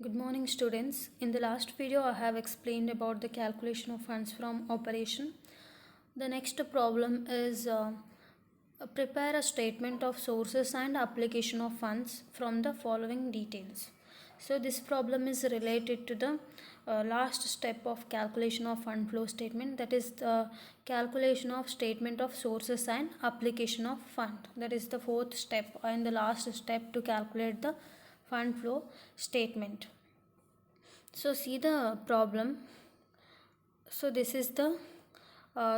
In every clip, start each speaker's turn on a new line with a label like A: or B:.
A: Good morning, students. In the last video, I have explained about the calculation of funds from operation. The next problem is prepare a statement of sources and application of funds from the following details. So this problem is related to the last step of calculation of fund flow statement, that is the calculation of statement of sources and application of fund. That is the fourth step and the last step to calculate the fund flow statement. So see the problem. So this is the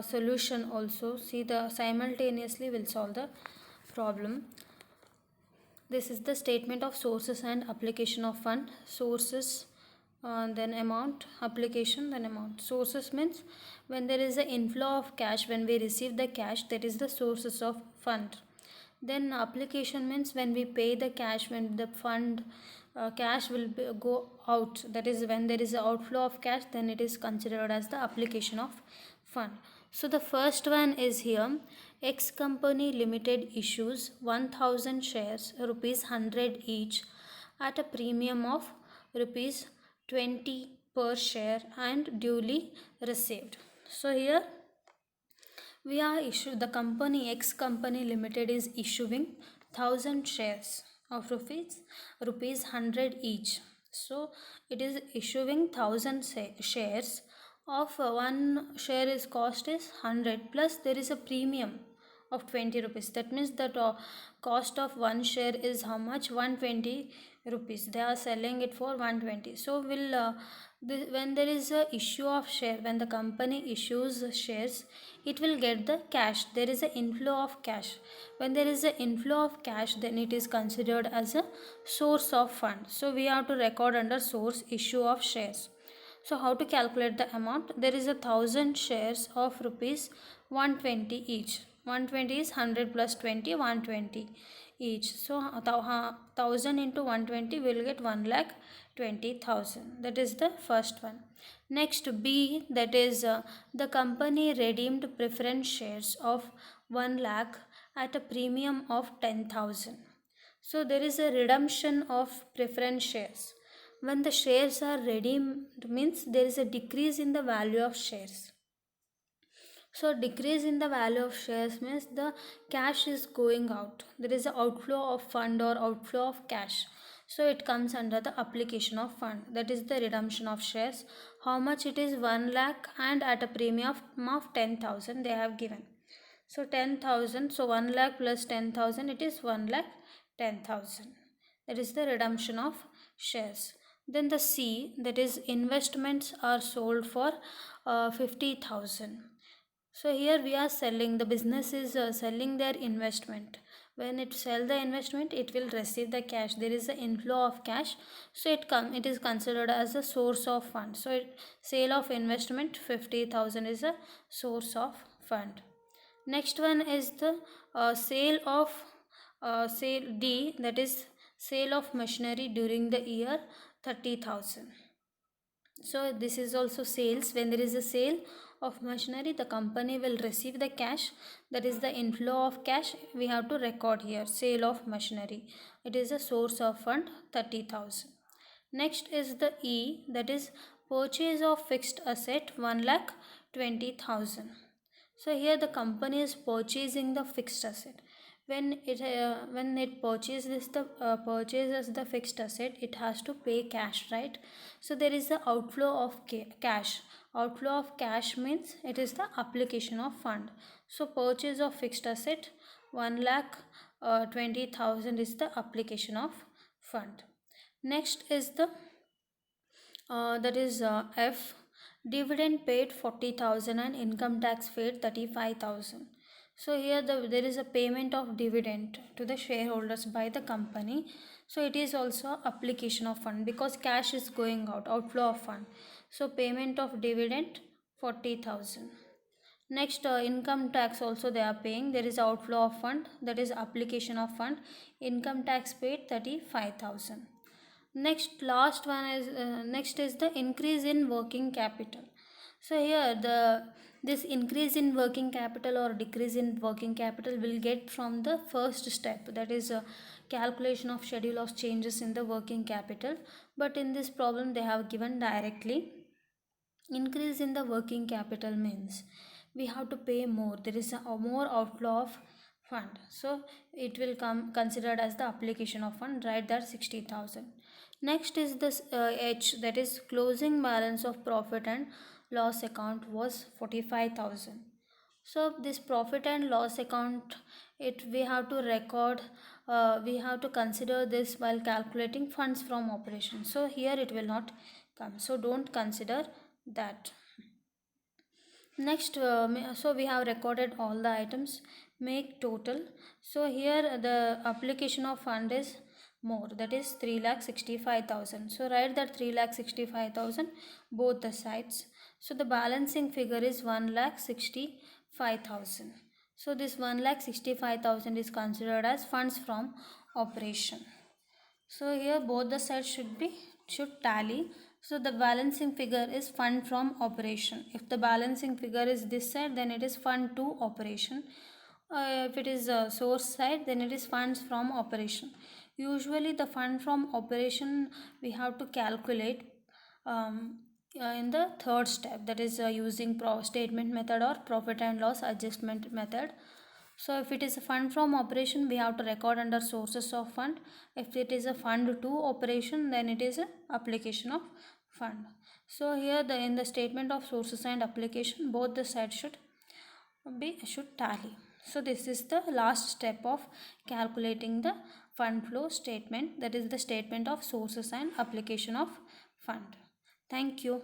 A: solution also. See the simultaneously will solve the problem. This is the statement of sources and application of fund. Sources, then amount, application, then amount. Sources means when there is an inflow of cash, when we receive the cash, that is the sources of fund. Then application means when we pay the cash, when the fund cash will go out, that is when there is an outflow of cash, then it is considered as the application of fund. So the first one is here, X company limited issues 1000 shares rupees 100 each at a premium of rupees 20 per share and duly received. So here we are issued, the company X company limited is issuing 1000 shares of rupees 100 each. So it is issuing 1000 shares of one share is cost is 100 plus there is a premium of 20 rupees. That means that cost of one share is how much? 120 rupees. They are selling it for 120. So when there is a issue of share, when the company issues shares, it will get the cash. There is an inflow of cash. When there is an inflow of cash, then it is considered as a source of fund. So we have to record under source issue of shares. So how to calculate the amount? There is 1000 shares of rupees 120 each. 120 is 100 plus 20, 120 each. So 1000 into 120 will get 1,20,000. That is the first one. Next B, that is the company redeemed preference shares of 1 lakh at a premium of 10,000. So there is a redemption of preference shares. When the shares are redeemed means there is a decrease in the value of shares. So decrease in the value of shares means the cash is going out. There is an outflow of fund or outflow of cash. So it comes under the application of fund. That is the redemption of shares. How much it is? 1 lakh and at a premium of 10,000 they have given. So 10,000. So 1 lakh plus 10,000 it is 1 lakh 10,000. That is the redemption of shares. Then the C, that is investments are sold for 50,000. So here we are selling, the business is selling their investment. When it sell the investment, it will receive the cash. There is an inflow of cash, so it is considered as a source of fund. So sale of investment 50,000 is a source of fund. Next one is the sale of sale D, that is sale of machinery during the year 30,000. So this is also sales. When there is a sale of machinery, the company will receive the cash. That is the inflow of cash. We have to record here sale of machinery. It is a source of fund 30,000. Next is the E, that is purchase of fixed asset 1,20,000. So here the company is purchasing the fixed asset. When it purchases the fixed asset, it has to pay cash, right? So there is the outflow of cash. Outflow of cash means it is the application of fund. So purchase of fixed asset 1,20,000 is the application of fund. Next is the that is F, dividend paid 40,000 and income tax paid 35,000. So here there is a payment of dividend to the shareholders by the company. So it is also application of fund because cash is going out, outflow of fund. So payment of dividend 40,000. Next income tax also they are paying. There is outflow of fund, that is application of fund. Income tax paid 35,000. Next is the increase in working capital. So here this increase in working capital or decrease in working capital will get from the first step, that is calculation of schedule of changes in the working capital, but in this problem they have given directly. Increase in the working capital means we have to pay more, there is a more outflow of fund, so it will come considered as the application of fund, right? That 60,000. Next is this H, that is closing balance of profit and loss account was 45,000. So this profit and loss account, it we have to record, we have to consider this while calculating funds from operations. So here it will not come, so don't consider that. Next, so we have recorded all the items, make total. So here the application of fund is more, that is 3,65,000. So write that 3,65,000 both the sides. So the balancing figure is 1,65,000. So this 1,65,000 is considered as funds from operation. So here both the sides should tally. So the balancing figure is fund from operation. If the balancing figure is this side, then it is fund to operation. If it is source side, then it is funds from operation. Usually the fund from operation we have to calculate in the third step, that is using statement method or profit and loss adjustment method. So if it is a fund from operation, we have to record under sources of fund. If it is a fund to operation, then it is a application of fund. So here in the statement of sources and application, both the sides should tally. So this is the last step of calculating the fund flow statement, that is the statement of sources and application of fund. Thank you.